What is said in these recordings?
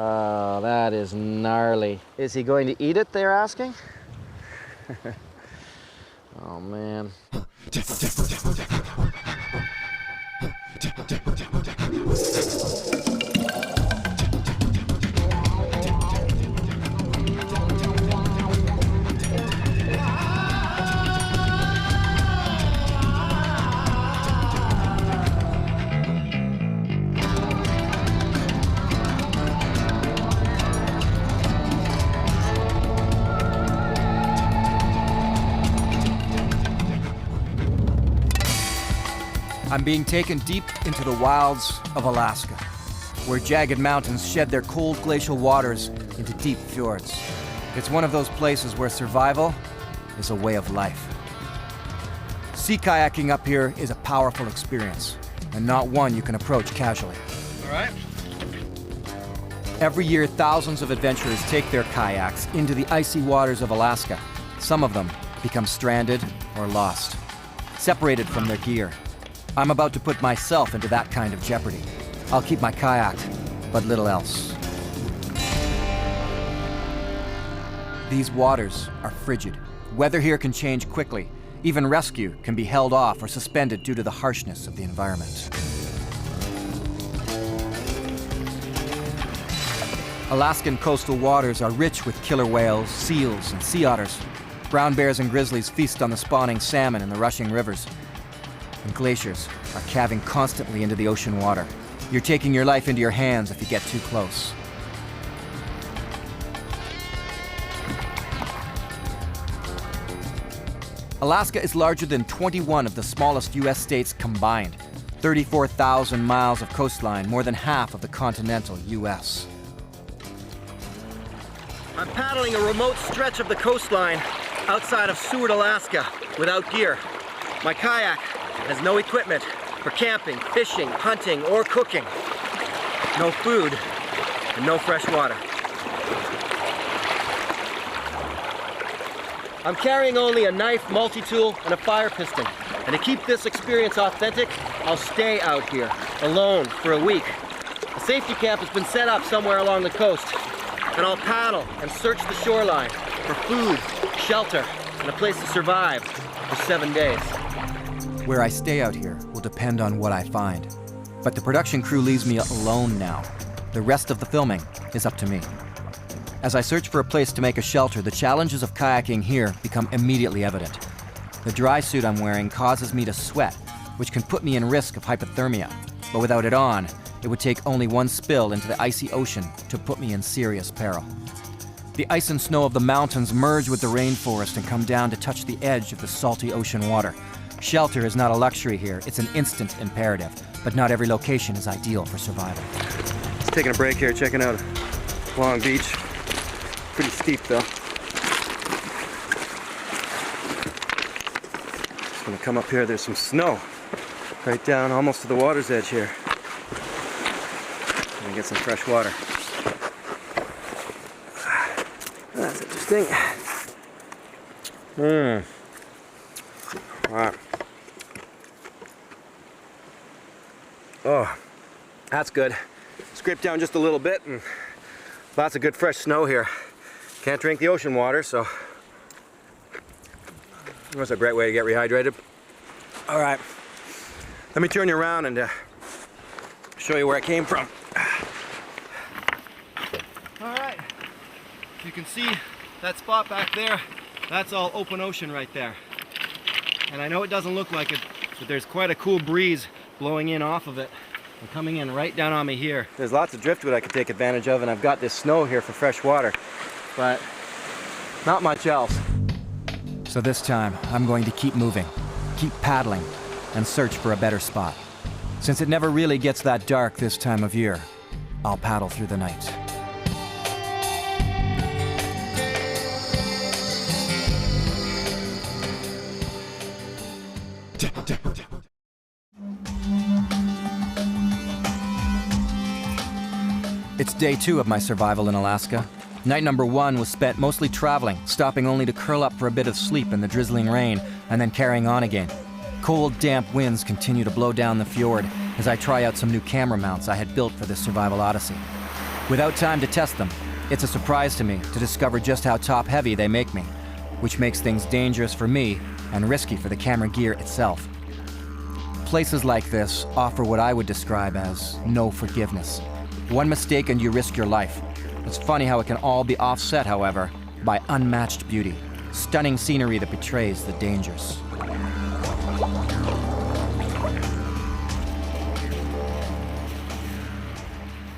Oh, that is gnarly. Is he going to eat it, they're asking? Oh, man. I'm being taken deep into the wilds of Alaska, where jagged mountains shed their cold glacial waters into deep fjords. It's one of those places where survival is a way of life. Sea kayaking up here is a powerful experience, and not one you can approach casually. All right. Every year, thousands of adventurers take their kayaks into the icy waters of Alaska. Some of them become stranded or lost, separated from their gear. I'm about to put myself into that kind of jeopardy. I'll keep my kayak, but little else. These waters are frigid. Weather here can change quickly. Even rescue can be held off or suspended due to the harshness of the environment. Alaskan coastal waters are rich with killer whales, seals, and sea otters. Brown bears and grizzlies feast on the spawning salmon in the rushing rivers. And glaciers are calving constantly into the ocean water. You're taking your life into your hands if you get too close. Alaska is larger than 21 of the smallest U.S. states combined. 34,000 miles of coastline, more than half of the continental U.S. I'm paddling a remote stretch of the coastline outside of Seward, Alaska, without gear. My kayak has no equipment for camping, fishing, hunting, or cooking. No food and no fresh water. I'm carrying only a knife, multi-tool, and a fire piston. And to keep this experience authentic, I'll stay out here, alone, for a week. A safety camp has been set up somewhere along the coast, and I'll paddle and search the shoreline for food, shelter, and a place to survive for 7 days. Where I stay out here will depend on what I find. But the production crew leaves me alone now. The rest of the filming is up to me. As I search for a place to make a shelter, the challenges of kayaking here become immediately evident. The dry suit I'm wearing causes me to sweat, which can put me in risk of hypothermia. But without it on, it would take only one spill into the icy ocean to put me in serious peril. The ice and snow of the mountains merge with the rainforest and come down to touch the edge of the salty ocean water. Shelter is not a luxury here, it's an instant imperative, but not every location is ideal for survival. Just taking a break here, checking out Long Beach. Pretty steep though. Just gonna come up here, there's some snow right down almost to the water's edge here. Gonna get some fresh water. That's interesting. Wow. Oh, that's good. Scrape down just a little bit and lots of good fresh snow here. Can't drink the ocean water, so that's a great way to get rehydrated. All right, let me turn you around and show you where I came from. All right, you can see that spot back there. That's all open ocean right there. And I know it doesn't look like it, but there's quite a cool breeze blowing in off of it and coming in right down on me here. There's lots of driftwood I could take advantage of, and I've got this snow here for fresh water, but not much else. So this time, I'm going to keep moving, keep paddling, and search for a better spot. Since it never really gets that dark this time of year, I'll paddle through the night. It's day 2 of my survival in Alaska. Night number 1 was spent mostly traveling, stopping only to curl up for a bit of sleep in the drizzling rain, and then carrying on again. Cold, damp winds continue to blow down the fjord as I try out some new camera mounts I had built for this survival odyssey. Without time to test them, it's a surprise to me to discover just how top-heavy they make me, which makes things dangerous for me and risky for the camera gear itself. Places like this offer what I would describe as no forgiveness. One mistake and you risk your life. It's funny how it can all be offset, however, by unmatched beauty, stunning scenery that betrays the dangers.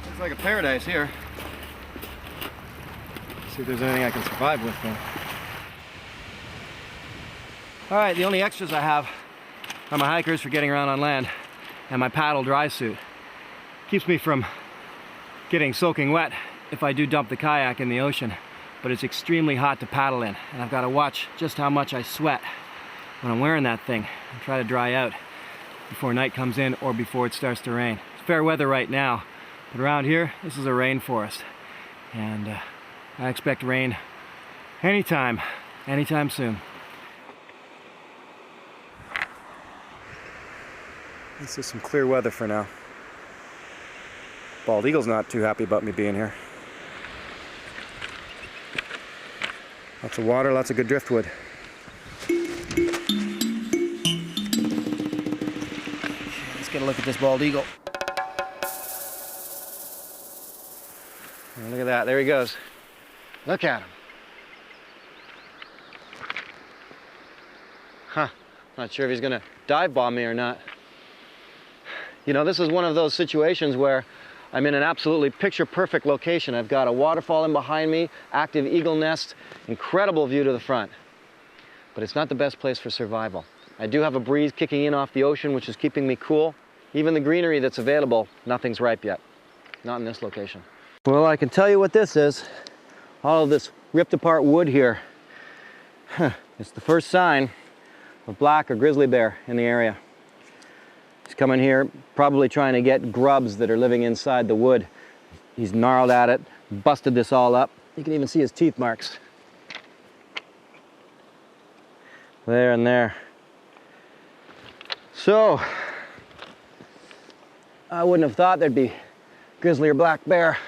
Looks like a paradise here. See if there's anything I can survive with though. Alright, the only extras I have are my hikers for getting around on land and my paddle dry suit. Keeps me from getting soaking wet if I do dump the kayak in the ocean, but it's extremely hot to paddle in, and I've got to watch just how much I sweat when I'm wearing that thing and try to dry out before night comes in or before it starts to rain. It's fair weather right now, but around here, this is a rainforest, and I expect rain anytime soon. This is some clear weather for now. Bald eagle's not too happy about me being here. Lots of water, lots of good driftwood. Let's get a look at this bald eagle. Oh, look at that, there he goes. Look at him. Huh, not sure if he's gonna dive bomb me or not. You know, this is one of those situations where I'm in an absolutely picture-perfect location. I've got a waterfall in behind me, active eagle nest, incredible view to the front. But it's not the best place for survival. I do have a breeze kicking in off the ocean, which is keeping me cool. Even the greenery that's available, nothing's ripe yet. Not in this location. Well, I can tell you what this is. All of this ripped apart wood here. It's the first sign of black or grizzly bear in the area. He's coming here, probably trying to get grubs that are living inside the wood. He's gnarled at it, busted this all up. You can even see his teeth marks. There and there. So, I wouldn't have thought there'd be grizzly or black bear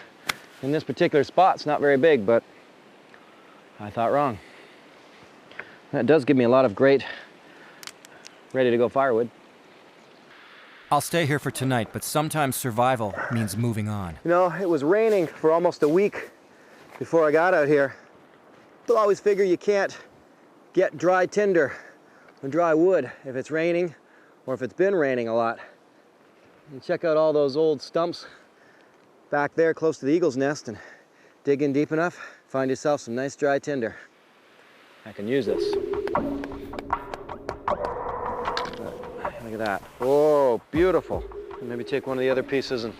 in this particular spot. It's not very big, but I thought wrong. That does give me a lot of great, ready-to-go firewood. I'll stay here for tonight, but sometimes survival means moving on. You know, it was raining for almost a week before I got out here. You'll always figure you can't get dry tinder or dry wood if it's raining or if it's been raining a lot. And check out all those old stumps back there close to the eagle's nest and dig in deep enough, find yourself some nice dry tinder. I can use this. Look at that. Oh, beautiful. Maybe take one of the other pieces and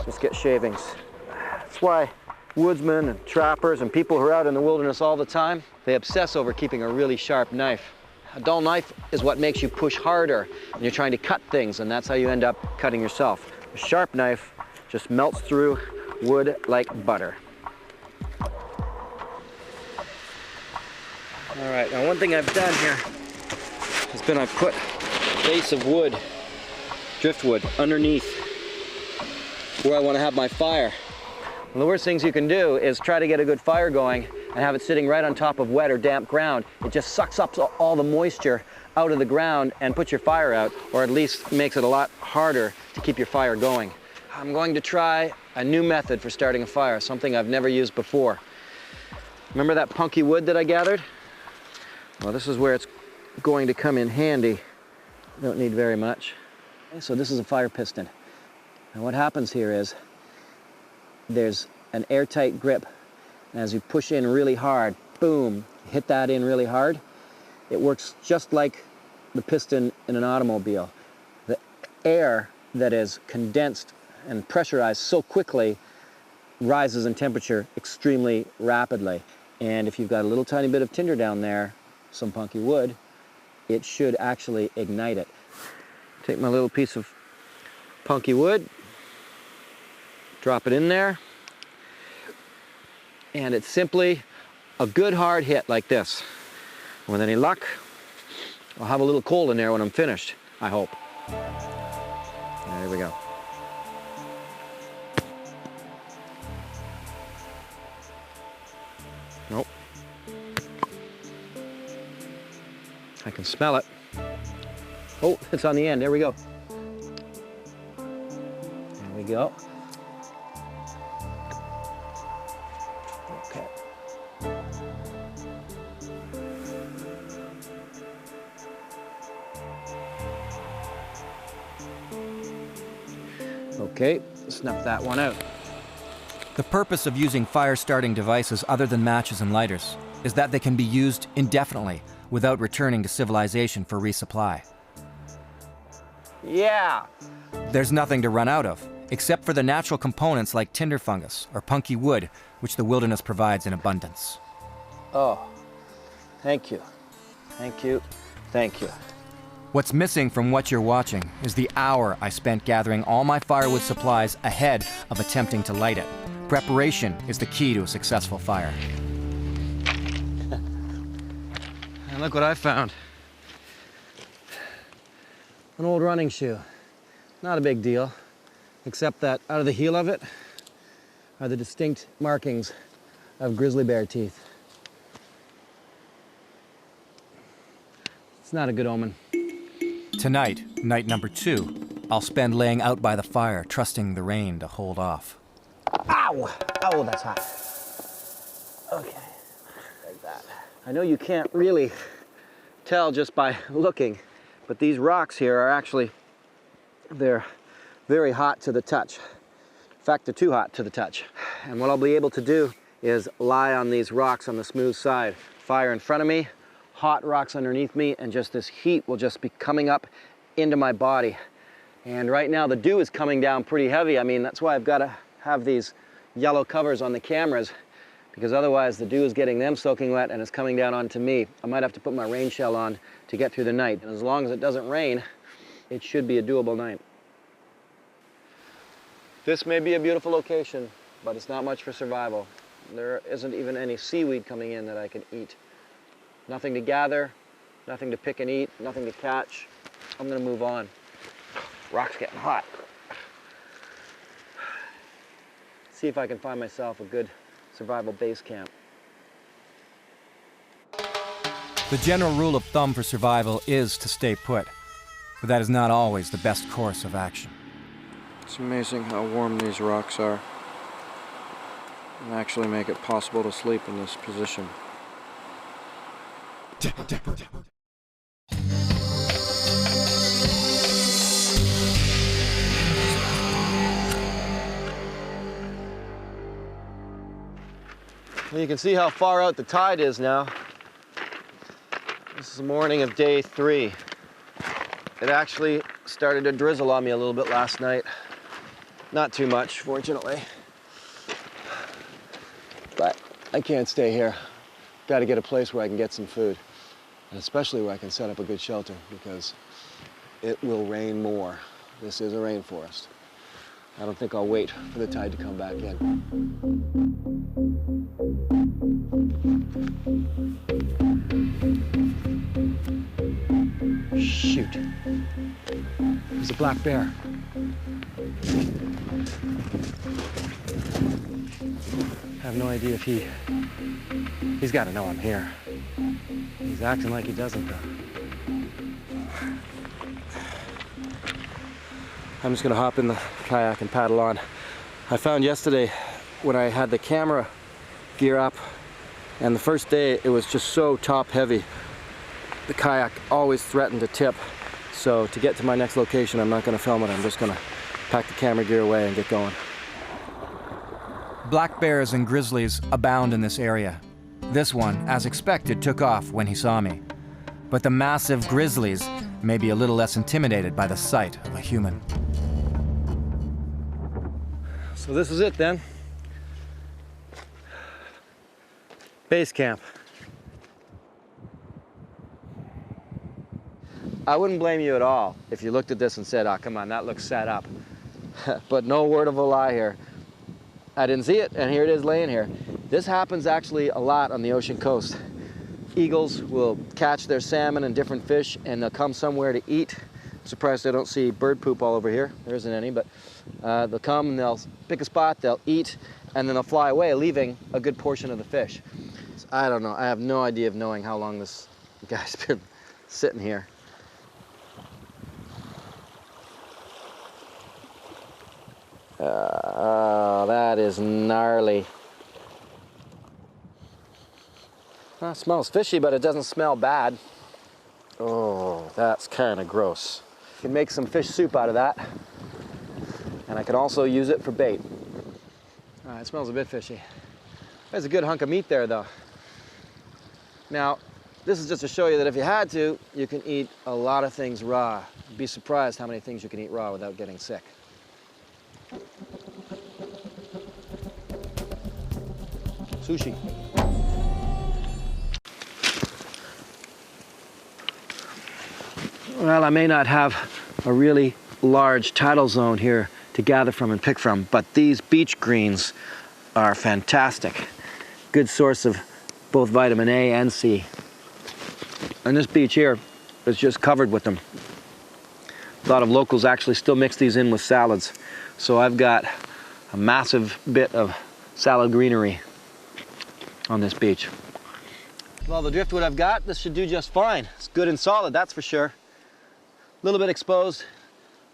just get shavings. That's why woodsmen and trappers and people who are out in the wilderness all the time, they obsess over keeping a really sharp knife. A dull knife is what makes you push harder when you're trying to cut things, and that's how you end up cutting yourself. A sharp knife just melts through wood like butter. All right, now one thing I've done here has been I've put base of wood, driftwood, underneath where I want to have my fire. One of the worst things you can do is try to get a good fire going and have it sitting right on top of wet or damp ground. It just sucks up all the moisture out of the ground and puts your fire out, or at least makes it a lot harder to keep your fire going. I'm going to try a new method for starting a fire, something I've never used before. Remember that punky wood that I gathered? Well, this is where it's going to come in handy. Don't need very much. Okay, so this is a fire piston. And what happens here is there's an airtight grip. And as you push in really hard, boom, hit that in really hard, it works just like the piston in an automobile. The air that is condensed and pressurized so quickly rises in temperature extremely rapidly. And if you've got a little tiny bit of tinder down there, some punky wood, it should actually ignite it. Take my little piece of punky wood, drop it in there, and it's simply a good hard hit like this. With any luck, I'll have a little coal in there when I'm finished, I hope. There we go. I can smell it. Oh, it's on the end. There we go. There we go. Okay. Okay, snuff that one out. The purpose of using fire-starting devices other than matches and lighters is that they can be used indefinitely without returning to civilization for resupply. Yeah! There's nothing to run out of, except for the natural components like tinder fungus or punky wood, which the wilderness provides in abundance. Oh, thank you. Thank you. Thank you. What's missing from what you're watching is the hour I spent gathering all my firewood supplies ahead of attempting to light it. Preparation is the key to a successful fire. And look what I found. An old running shoe. Not a big deal, except that out of the heel of it are the distinct markings of grizzly bear teeth. It's not a good omen. Tonight, night number 2, I'll spend laying out by the fire, trusting the rain to hold off. Ow! Oh, that's hot. Okay, like that. I know you can't really tell just by looking, but these rocks here are actually, they're very hot to the touch. In fact, they're too hot to the touch. And what I'll be able to do is lie on these rocks on the smooth side. Fire in front of me, hot rocks underneath me, and just this heat will just be coming up into my body. And right now the dew is coming down pretty heavy. I mean, that's why I've got to have these yellow covers on the cameras, because otherwise the dew is getting them soaking wet and it's coming down onto me. I might have to put my rain shell on to get through the night. And as long as it doesn't rain, it should be a doable night. This may be a beautiful location, but it's not much for survival. There isn't even any seaweed coming in that I can eat. Nothing to gather, nothing to pick and eat, nothing to catch. I'm gonna move on. Rock's getting hot. See if I can find myself a good survival base camp. The general rule of thumb for survival is to stay put, but that is not always the best course of action. It's amazing how warm these rocks are and actually make it possible to sleep in this position. Well, you can see how far out the tide is now. This is the morning of day 3. It actually started to drizzle on me a little bit last night. Not too much, fortunately. But I can't stay here. Got to get a place where I can get some food. And especially where I can set up a good shelter, because it will rain more. This is a rainforest. I don't think I'll wait for the tide to come back in. Shoot. There's a black bear. I have no idea if he's got to know I'm here. He's acting like he doesn't, though. I'm just gonna hop in the kayak and paddle on. I found yesterday when I had the camera gear up, and the first day it was just so top heavy, the kayak always threatened to tip. So to get to my next location, I'm not gonna film it. I'm just gonna pack the camera gear away and get going. Black bears and grizzlies abound in this area. This one, as expected, took off when he saw me. But the massive grizzlies may be a little less intimidated by the sight of a human. So this is it then. Base camp. I wouldn't blame you at all if you looked at this and said, "Oh, come on, that looks set up." But no word of a lie here. I didn't see it, and here it is laying here. This happens actually a lot on the ocean coast. Eagles will catch their salmon and different fish, and they'll come somewhere to eat. I'm surprised I don't see bird poop all over here. There isn't any, but they'll come and they'll pick a spot, they'll eat, and then they'll fly away, leaving a good portion of the fish. So I don't know. I have no idea of knowing how long this guy's been sitting here. Oh, that is gnarly. Well, it smells fishy, but it doesn't smell bad. Oh, that's kind of gross. You can make some fish soup out of that. And I can also use it for bait. It smells a bit fishy. There's a good hunk of meat there, though. Now, this is just to show you that if you had to, you can eat a lot of things raw. You'd be surprised how many things you can eat raw without getting sick. Sushi. Well, I may not have a really large tidal zone here to gather from and pick from, but these beach greens are fantastic. Good source of both vitamin A and C. And this beach here is just covered with them. A lot of locals actually still mix these in with salads. So I've got a massive bit of salad greenery on this beach. Well, the driftwood I've got, this should do just fine. It's good and solid, that's for sure. A little bit exposed,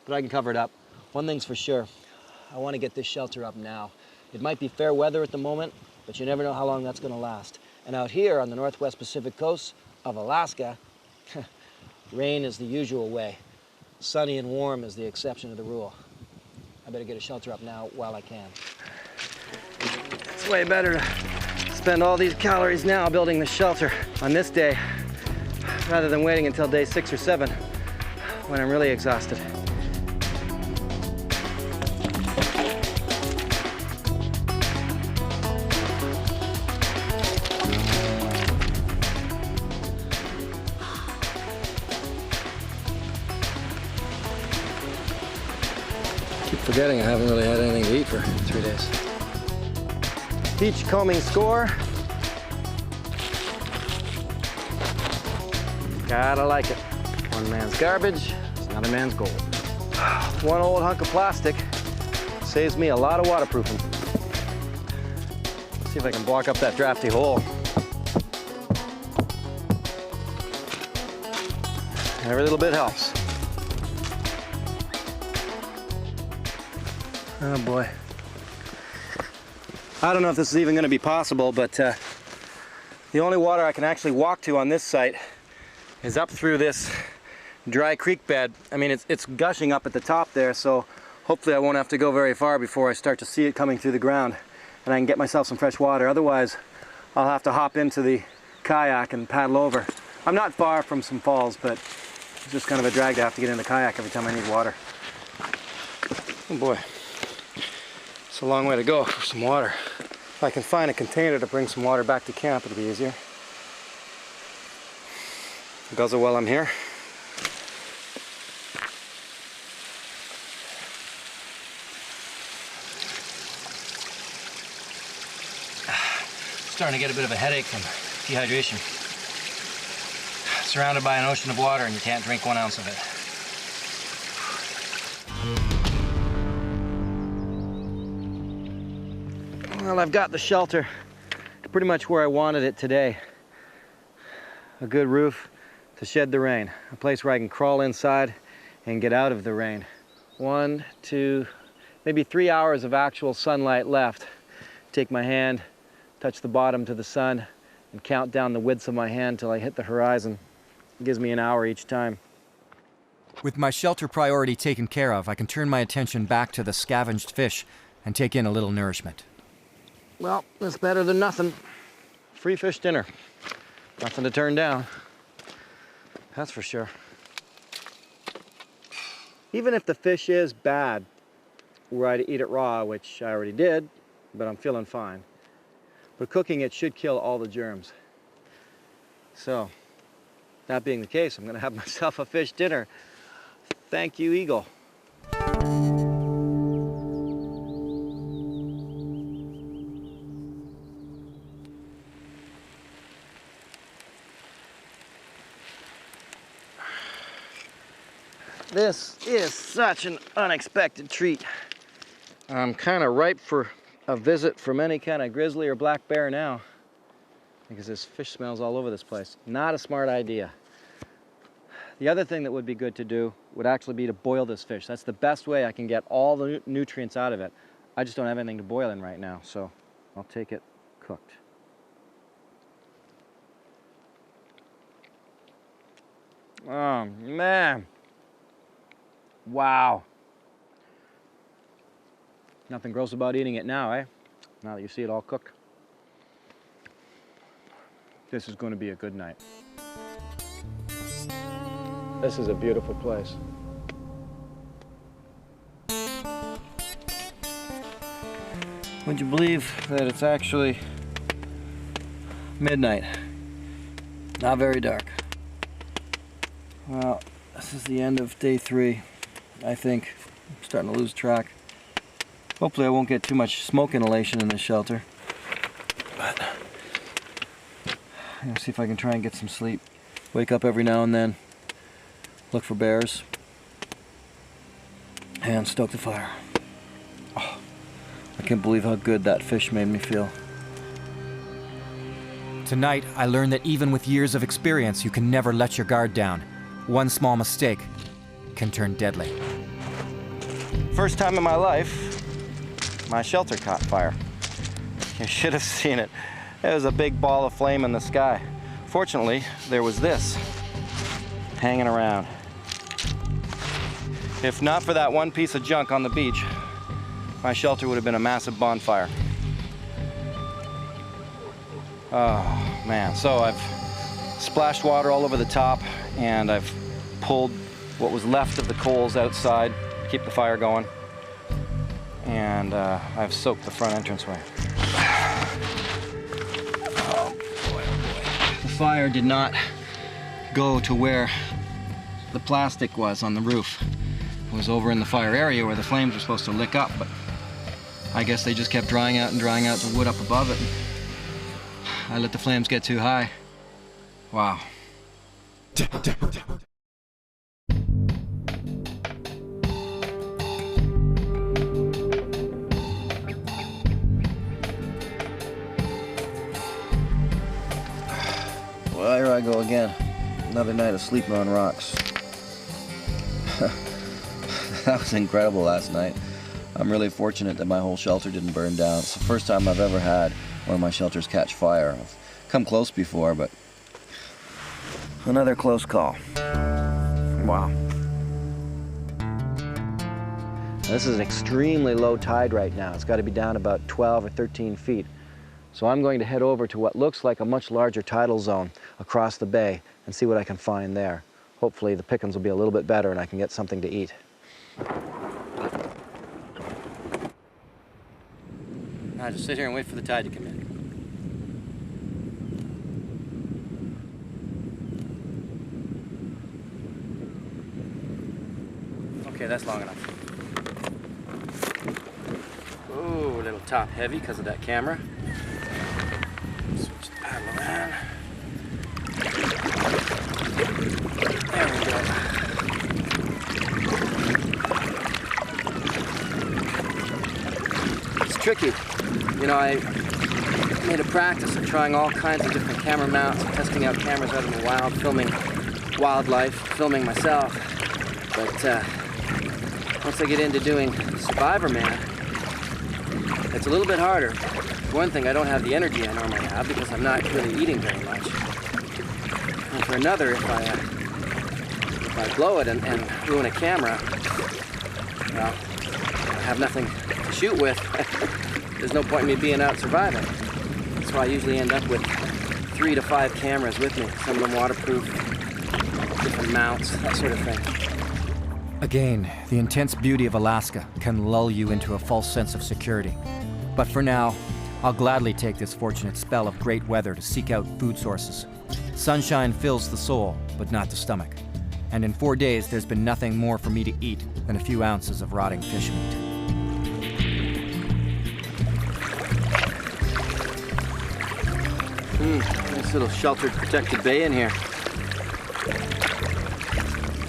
but I can cover it up. One thing's for sure, I want to get this shelter up now. It might be fair weather at the moment, but you never know how long that's going to last. And out here on the northwest Pacific coast of Alaska, rain is the usual way. Sunny and warm is the exception to the rule. I better get a shelter up now while I can. It's way better to spend all these calories now building the shelter on this day rather than waiting until day 6 or 7 when I'm really exhausted. Keep forgetting I haven't really had anything to eat for 3 days. Beach combing score. Gotta like it. One man's garbage is another man's gold. One old hunk of plastic saves me a lot of waterproofing. Let's see if I can block up that drafty hole. Every little bit helps. Oh boy. I don't know if this is even going to be possible, but the only water I can actually walk to on this site is up through this dry creek bed. I mean, it's gushing up at the top there, so hopefully I won't have to go very far before I start to see it coming through the ground and I can get myself some fresh water. Otherwise, I'll have to hop into the kayak and paddle over. I'm not far from some falls, but it's just kind of a drag to have to get in the kayak every time I need water. Oh boy. It's a long way to go for some water. If I can find a container to bring some water back to camp, it'll be easier. Guzzle while I'm here. Starting to get a bit of a headache from dehydration. Surrounded by an ocean of water and you can't drink 1 ounce of it. Well, I've got the shelter pretty much where I wanted it today. A good roof to shed the rain. A place where I can crawl inside and get out of the rain. 1, 2, maybe 3 hours of actual sunlight left. Take my hand, touch the bottom to the sun, and count down the widths of my hand till I hit the horizon. It gives me an hour each time. With my shelter priority taken care of, I can turn my attention back to the scavenged fish and take in a little nourishment. Well, it's better than nothing. Free fish dinner. Nothing to turn down. That's for sure. Even if the fish is bad, were I to eat it raw, which I already did, but I'm feeling fine. But cooking it should kill all the germs. So, that being the case, I'm gonna have myself a fish dinner. Thank you, Eagle. This is such an unexpected treat. I'm kind of ripe for a visit from any kind of grizzly or black bear now, because this fish smells all over this place. Not a smart idea. The other thing that would be good to do would actually be to boil this fish. That's the best way I can get all the nutrients out of it. I just don't have anything to boil in right now, so I'll take it cooked. Oh, man. Wow. Nothing gross about eating it now, eh? Now that you see it all cooked. This is going to be a good night. This is a beautiful place. Would you believe that it's actually midnight? Not very dark. Well, this is the end of day 3, I think. I'm starting to lose track. Hopefully I won't get too much smoke inhalation in this shelter. But I'm gonna see if I can try and get some sleep. Wake up every now and then, look for bears, and stoke the fire. Oh, I can't believe how good that fish made me feel. Tonight, I learned that even with years of experience, you can never let your guard down. One small mistake can turn deadly. First time in my life, my shelter caught fire. You should have seen it. It was a big ball of flame in the sky. Fortunately, there was this hanging around. If not for that one piece of junk on the beach, my shelter would have been a massive bonfire. Oh man, so I've splashed water all over the top and I've pulled what was left of the coals outside to keep the fire going. And I've soaked the front entranceway. Oh boy, oh boy. The fire did not go to where the plastic was on the roof. It was over in the fire area where the flames were supposed to lick up, but I guess they just kept drying out the wood up above it. I let the flames get too high. Wow. Well, here I go again. Another night of sleeping on rocks. That was incredible last night. I'm really fortunate that my whole shelter didn't burn down. It's the first time I've ever had one of my shelters catch fire. I've come close before, but another close call. Wow. This is an extremely low tide right now. It's got to be down about 12 or 13 feet. So I'm going to head over to what looks like a much larger tidal zone across the bay and see what I can find there. Hopefully the pickings will be a little bit better and I can get something to eat. Now just sit here and wait for the tide to come in. Okay, that's long enough. Ooh, a little top heavy because of that camera. Switch the paddle around. There we go. It's tricky. You know, I made a practice of trying all kinds of different camera mounts, testing out cameras out in the wild, filming wildlife, filming myself. But once I get into doing Survivorman, it's a little bit harder. For one thing, I don't have the energy I normally have because I'm not really eating very much. And for another, if I blow it and ruin a camera, well, I have nothing to shoot with. There's no point in me being out surviving. That's why I usually end up with 3 to 5 cameras with me. Some of them waterproof, different mounts, that sort of thing. Again, the intense beauty of Alaska can lull you into a false sense of security. But for now, I'll gladly take this fortunate spell of great weather to seek out food sources. Sunshine fills the soul, but not the stomach. And in 4 days, there's been nothing more for me to eat than a few ounces of rotting fish meat. Nice little sheltered, protected bay in here.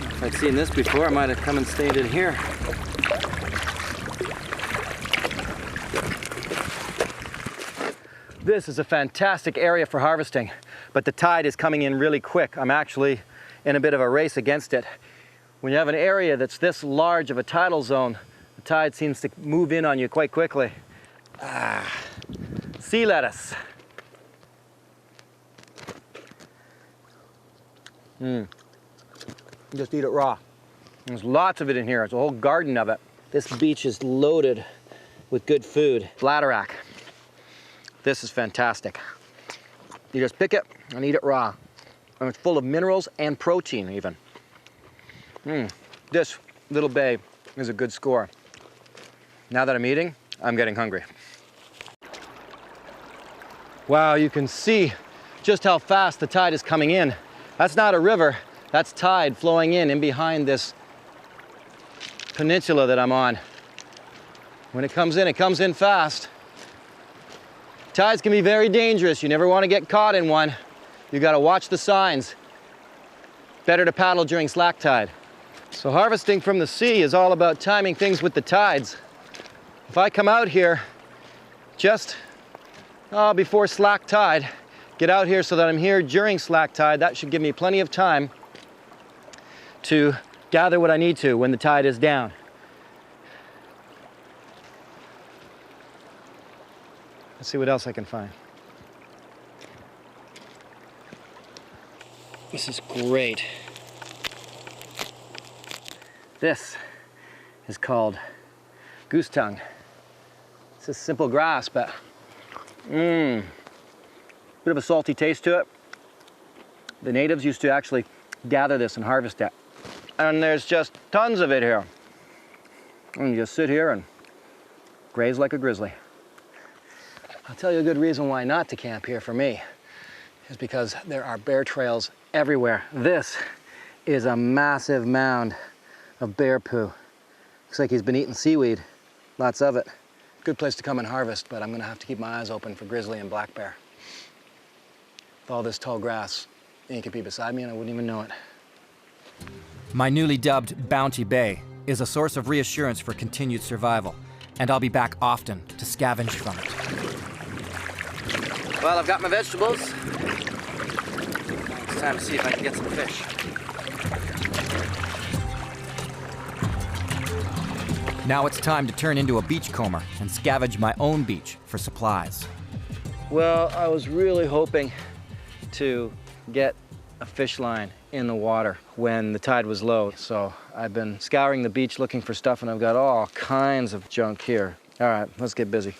If I'd seen this before, I might have come and stayed in here. This is a fantastic area for harvesting, but the tide is coming in really quick. I'm actually in a bit of a race against it. When you have an area that's this large of a tidal zone, the tide seems to move in on you quite quickly. Sea lettuce. Just eat it raw. There's lots of it in here. There's a whole garden of it. This beach is loaded with good food. Bladderwrack. This is fantastic. You just pick it and eat it raw. And it's full of minerals and protein even. This little bay is a good score. Now that I'm eating, I'm getting hungry. Wow, you can see just how fast the tide is coming in. That's not a river, that's tide flowing in behind this peninsula that I'm on. When it comes in fast. Tides can be very dangerous. You never want to get caught in one. You got to watch the signs. Better to paddle during slack tide. So harvesting from the sea is all about timing things with the tides. If I come out here just before slack tide, get out here so that I'm here during slack tide, that should give me plenty of time to gather what I need to when the tide is down. Let's see what else I can find. This is great. This is called Goose Tong. It's a simple grass, but bit of a salty taste to it. The natives used to actually gather this and harvest it. And there's just tons of it here. And you just sit here and graze like a grizzly. I'll tell you a good reason why not to camp here for me is because there are bear trails everywhere. This is a massive mound of bear poo. Looks like he's been eating seaweed, lots of it. Good place to come and harvest, but I'm gonna have to keep my eyes open for grizzly and black bear. With all this tall grass, you could be beside me and I wouldn't even know it. My newly dubbed Bounty Bay is a source of reassurance for continued survival, and I'll be back often to scavenge from it. Well, I've got my vegetables. It's time to see if I can get some fish. Now it's time to turn into a beachcomber and scavenge my own beach for supplies. Well, I was really hoping to get a fish line in the water when the tide was low. So I've been scouring the beach looking for stuff and I've got all kinds of junk here. All right, let's get busy.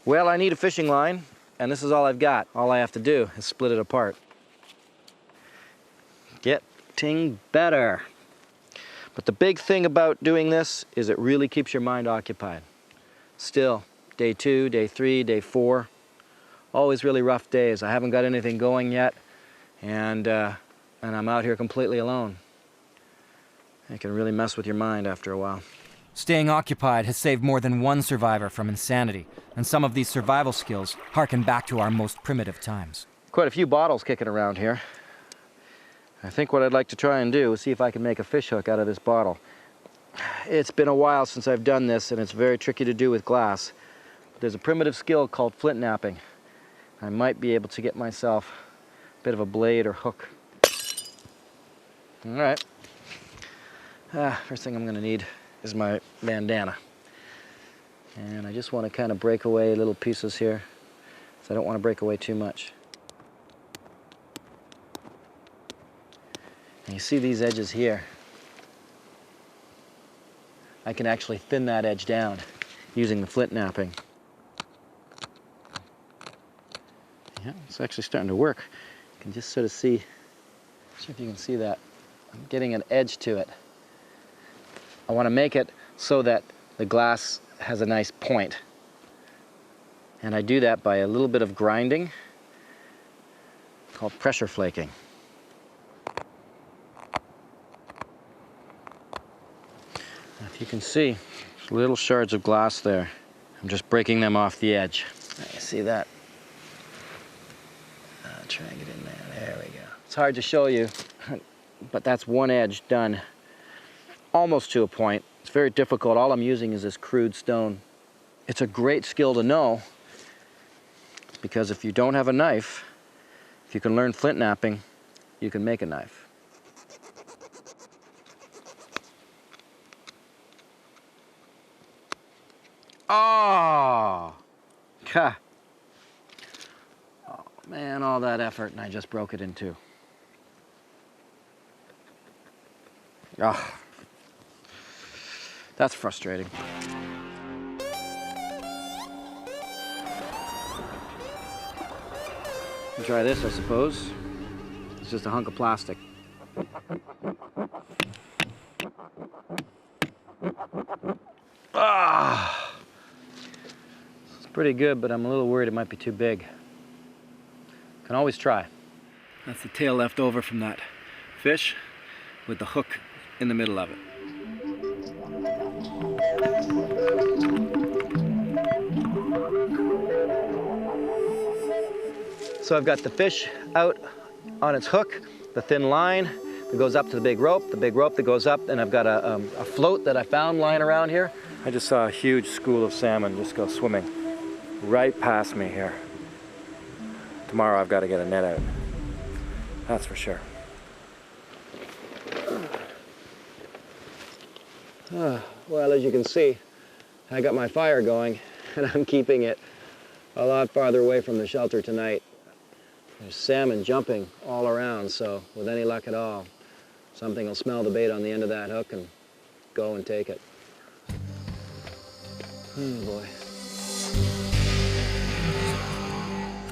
Well, I need a fishing line and this is all I've got. All I have to do is split it apart. Getting better. But the big thing about doing this is it really keeps your mind occupied. Still, day 2, day 3, day 4, always really rough days. I haven't got anything going yet, and I'm out here completely alone. It can really mess with your mind after a while. Staying occupied has saved more than one survivor from insanity, and some of these survival skills harken back to our most primitive times. Quite a few bottles kicking around here. I think what I'd like to try and do is see if I can make a fish hook out of this bottle. It's been a while since I've done this, and it's very tricky to do with glass. There's a primitive skill called Flint Knapping. I might be able to get myself a bit of a blade or hook. All right. First thing I'm going to need is my bandana. And I just want to kind of break away little pieces here, so I don't want to break away too much. And you see these edges here. I can actually thin that edge down using the Flint Knapping. Yeah, it's actually starting to work. You can just sort of see, see if you can see that. I'm getting an edge to it. I want to make it so that the glass has a nice point. And I do that by a little bit of grinding called pressure flaking. If you can see little shards of glass there, I'm just breaking them off the edge. You see that? Try and get in there. There we go. It's hard to show you, but that's one edge done almost to a point. It's very difficult. All I'm using is this crude stone. It's a great skill to know because if you don't have a knife, if you can learn Flint Knapping, you can make a knife. Oh! Ka. Oh man, all that effort and I just broke it in two. Ah. That's frustrating. Try this, I suppose. It's just a hunk of plastic. Ah! It's pretty good, but I'm a little worried it might be too big. Can always try. That's the tail left over from that fish with the hook in the middle of it. So I've got the fish out on its hook, the thin line that goes up to the big rope that goes up, and I've got a float that I found lying around here. I just saw a huge school of salmon just go swimming right past me here. Tomorrow I've got to get a net out. That's for sure. Well, as you can see, I got my fire going, and I'm keeping it a lot farther away from the shelter tonight. There's salmon jumping all around, so with any luck at all, something will smell the bait on the end of that hook and go and take it. Oh boy.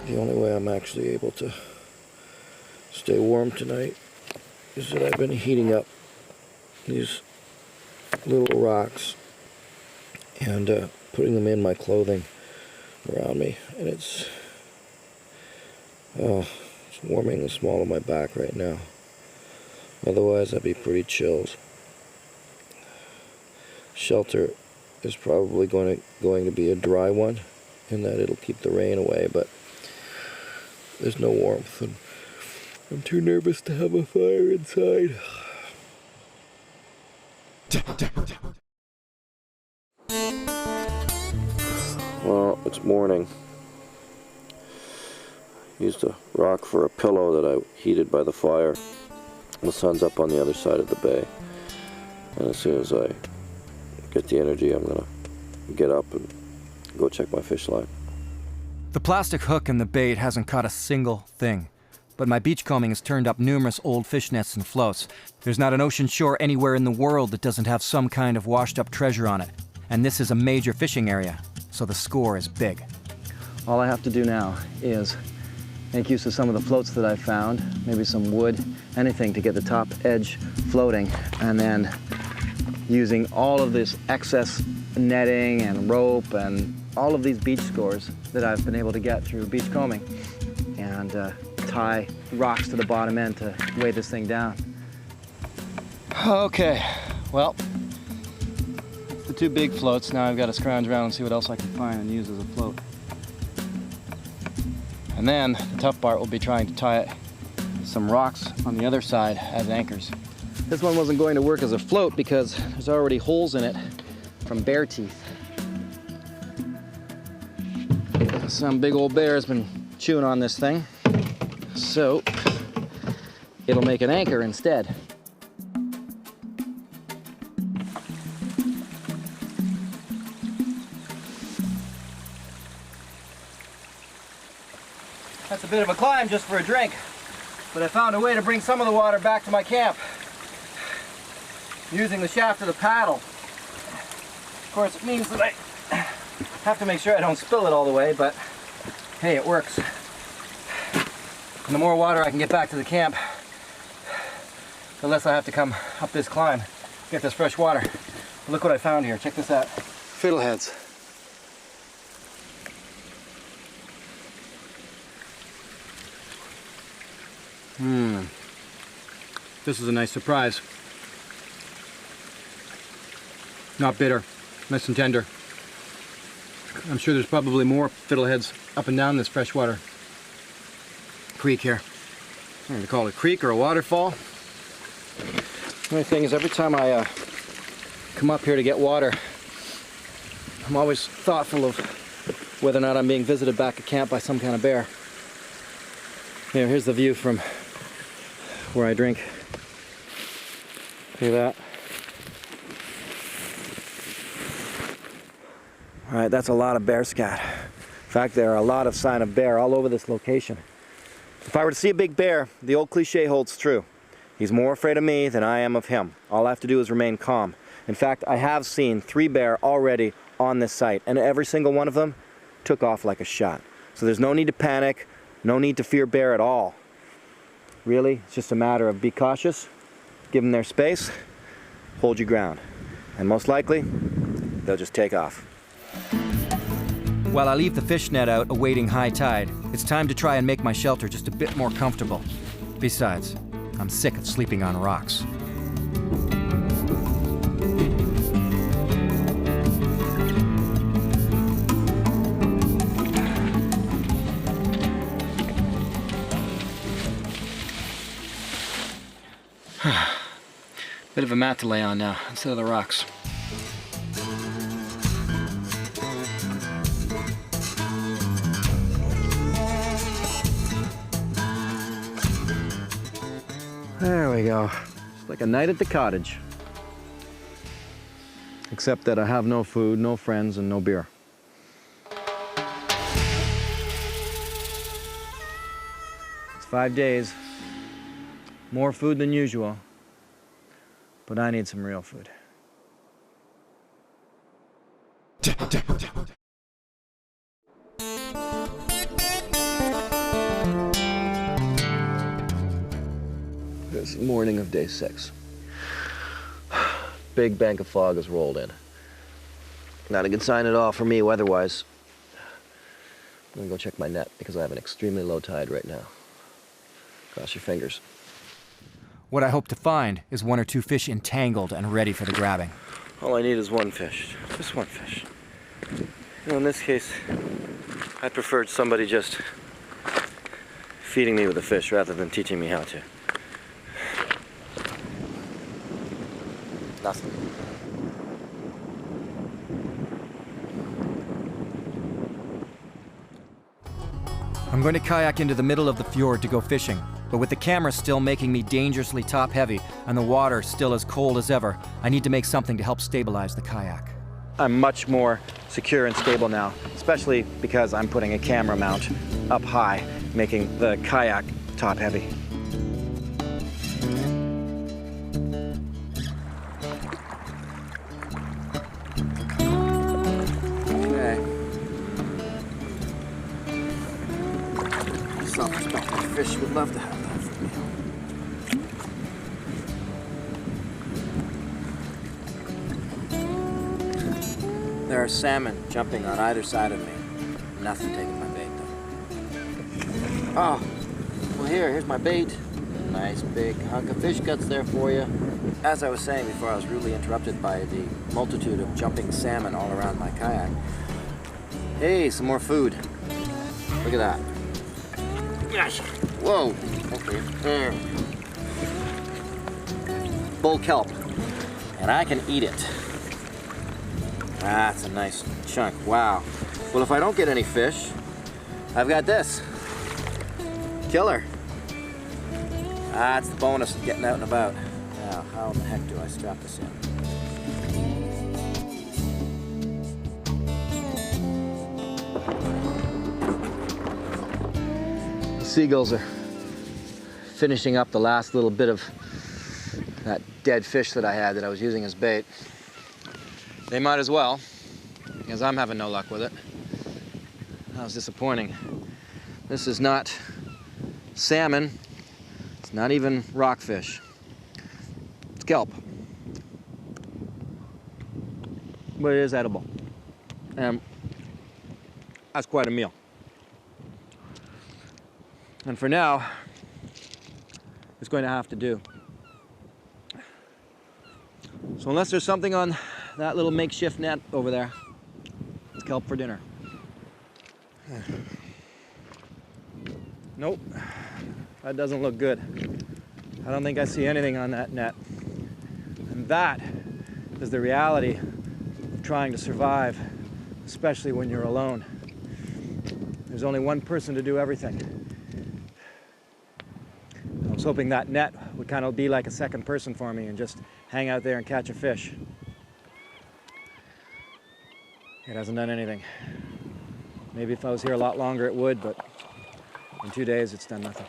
The only way I'm actually able to stay warm tonight is that I've been heating up these little rocks and putting them in my clothing around me, and it's warming the small of my back right now. Otherwise I'd be pretty chilled. Shelter is probably going to be a dry one in that it'll keep the rain away, but there's no warmth, and I'm too nervous to have a fire inside. Well, it's morning. Used a rock for a pillow that I heated by the fire. The sun's up on the other side of the bay, and as soon as I get the energy, I'm gonna get up and go check my fish line. The plastic hook and the bait hasn't caught a single thing, but my beachcombing has turned up numerous old fish nets and floats. There's not an ocean shore anywhere in the world that doesn't have some kind of washed up treasure on it, and this is a major fishing area, so the score is big. All I have to do now is make use of some of the floats that I found, maybe some wood, anything to get the top edge floating, and then using all of this excess netting and rope and all of these beach scores that I've been able to get through beach combing, and tie rocks to the bottom end to weigh this thing down. Okay, well, the two big floats. Now I've got to scrounge around and see what else I can find and use as a float. And then the tough part will be trying to tie it to some rocks on the other side as anchors. This one wasn't going to work as a float because there's already holes in it from bear teeth. Some big old bear has been chewing on this thing, so it'll make an anchor instead. That's a bit of a climb just for a drink, but I found a way to bring some of the water back to my camp using the shaft of the paddle. Of course, it means that I have to make sure I don't spill it all the way, but hey, it works. And the more water I can get back to the camp, the less I have to come up this climb, get this fresh water. But look what I found here, check this out. Fiddleheads. This is a nice surprise. Not bitter, nice and tender. I'm sure there's probably more fiddleheads up and down this freshwater creek here. I don't know if to call it a creek or a waterfall. The only thing is, every time I come up here to get water, I'm always thoughtful of whether or not I'm being visited back at camp by some kind of bear. Here's the view from where I drink. Look at that. All right, that's a lot of bear scat. In fact, there are a lot of sign of bear all over this location. If I were to see a big bear, the old cliche holds true. He's more afraid of me than I am of him. All I have to do is remain calm. In fact, I have seen 3 bear already on this site, and every single one of them took off like a shot. So there's no need to panic, no need to fear bear at all. Really, it's just a matter of be cautious, give them their space, hold your ground. And most likely, they'll just take off. While I leave the fish net out awaiting high tide, it's time to try and make my shelter just a bit more comfortable. Besides, I'm sick of sleeping on rocks. Bit of a mat to lay on now, instead of the rocks. There we go. It's like a night at the cottage. Except that I have no food, no friends, and no beer. It's 5 days. More food than usual. But I need some real food. This morning of day 6. Big bank of fog has rolled in. Not a good sign at all for me weather-wise. I'm gonna go check my net because I have an extremely low tide right now. Cross your fingers. What I hope to find is 1 or 2 fish entangled and ready for the grabbing. All I need is 1 fish, just 1 fish. You know, in this case, I preferred somebody just feeding me with a fish rather than teaching me how to. Nothing. I'm going to kayak into the middle of the fjord to go fishing, but with the camera still making me dangerously top-heavy and the water still as cold as ever, I need to make something to help stabilize the kayak. I'm much more secure and stable now, especially because I'm putting a camera mount up high, making the kayak top-heavy. Fish would love to have that for me. There are salmon jumping on either side of me. Nothing taking my bait though. Oh, well here's my bait. A nice big hunk of fish guts there for you. As I was saying before, I was rudely interrupted by the multitude of jumping salmon all around my kayak. Hey, some more food. Look at that. Gosh. Whoa. Okay. There. Bull kelp. And I can eat it. That's a nice chunk. Wow. Well, if I don't get any fish, I've got this. Killer. That's the bonus of getting out and about. Now, how in the heck do I strap this in? Seagulls are finishing up the last little bit of that dead fish that I had that I was using as bait. They might as well, because I'm having no luck with it. That was disappointing. This is not salmon. It's not even rockfish. It's kelp. But it is edible. And that's quite a meal. And for now, it's going to have to do. So unless there's something on that little makeshift net over there, it's kelp for dinner. Nope, that doesn't look good. I don't think I see anything on that net. And that is the reality of trying to survive, especially when you're alone. There's only one person to do everything. I was hoping that net would kind of be like a second person for me and just hang out there and catch a fish. It hasn't done anything. Maybe if I was here a lot longer it would, but in 2 days it's done nothing.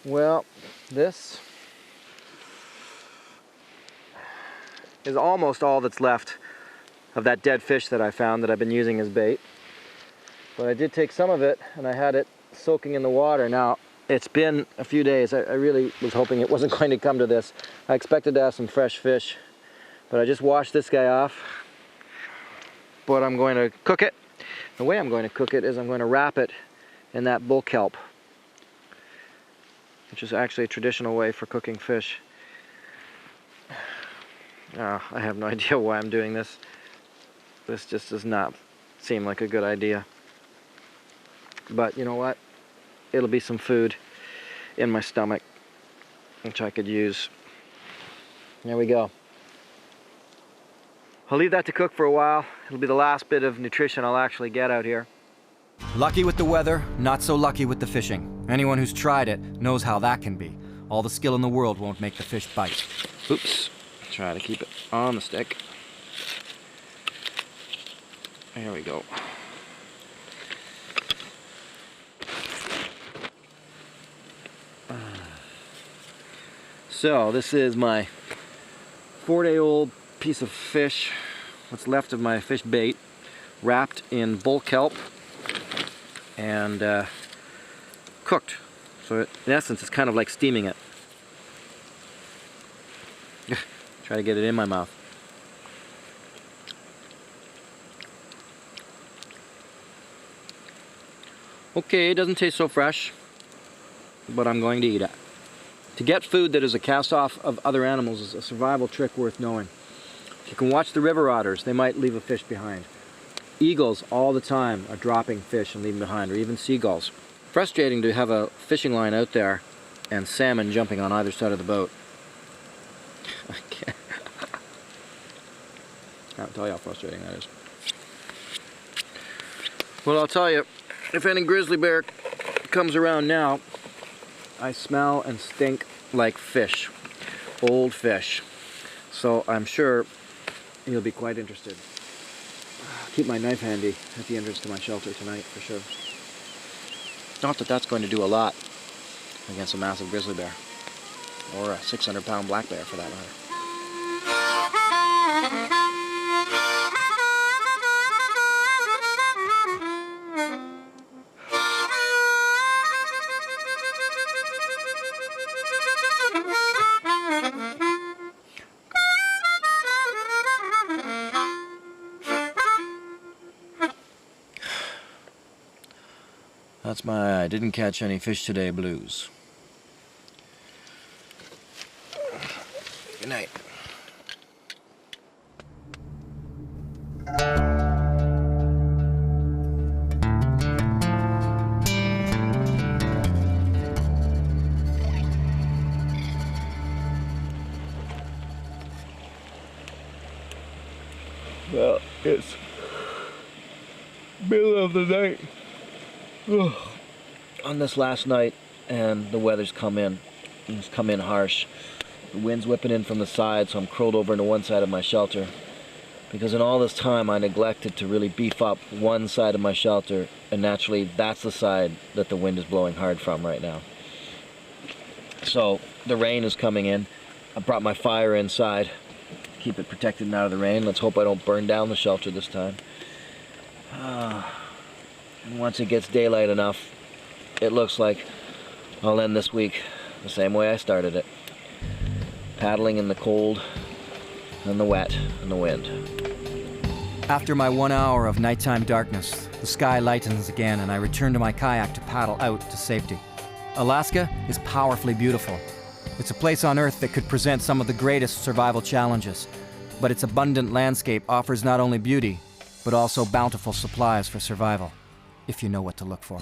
Well, this is almost all that's left of that dead fish that I found that I've been using as bait. But I did take some of it and I had it soaking in the water. Now, it's been a few days. I really was hoping it wasn't going to come to this. I expected to have some fresh fish, but I just washed this guy off. But I'm going to cook it. The way I'm going to cook it is I'm going to wrap it in that bull kelp, which is actually a traditional way for cooking fish. I have no idea why I'm doing this. This just does not seem like a good idea. But you know what? It'll be some food in my stomach, which I could use. There we go. I'll leave that to cook for a while. It'll be the last bit of nutrition I'll actually get out here. Lucky with the weather, not so lucky with the fishing. Anyone who's tried it knows how that can be. All the skill in the world won't make the fish bite. Oops. Try to keep it on the stick. There we go. So this is my 4-day-old piece of fish, what's left of my fish bait, wrapped in bull kelp and cooked. So in essence, it's kind of like steaming it. Try to get it in my mouth. Okay, it doesn't taste so fresh, but I'm going to eat it. To get food that is a cast-off of other animals is a survival trick worth knowing. If you can watch the river otters, they might leave a fish behind. Eagles all the time are dropping fish and leaving behind, or even seagulls. Frustrating to have a fishing line out there and salmon jumping on either side of the boat. I can't tell you how frustrating that is. Well, I'll tell you, if any grizzly bear comes around now, I smell and stink like fish, old fish. So I'm sure you'll be quite interested. I'll keep my knife handy at the entrance to my shelter tonight for sure. Not that that's going to do a lot against a massive grizzly bear, or a 600-pound black bear for that matter. That's my I didn't catch any fish today blues. Good night. Well, it's middle of the night. On this last night, and the weather's come in. It's come in harsh. The wind's whipping in from the side, so I'm curled over into one side of my shelter. Because in all this time, I neglected to really beef up one side of my shelter, and naturally, that's the side that the wind is blowing hard from right now. So, the rain is coming in. I brought my fire inside. Keep it protected and out of the rain. Let's hope I don't burn down the shelter this time. And once it gets daylight enough, it looks like I'll end this week the same way I started it. Paddling in the cold and the wet and the wind. After my 1 hour of nighttime darkness, the sky lightens again and I return to my kayak to paddle out to safety. Alaska is powerfully beautiful. It's a place on Earth that could present some of the greatest survival challenges, but its abundant landscape offers not only beauty, but also bountiful supplies for survival, if you know what to look for.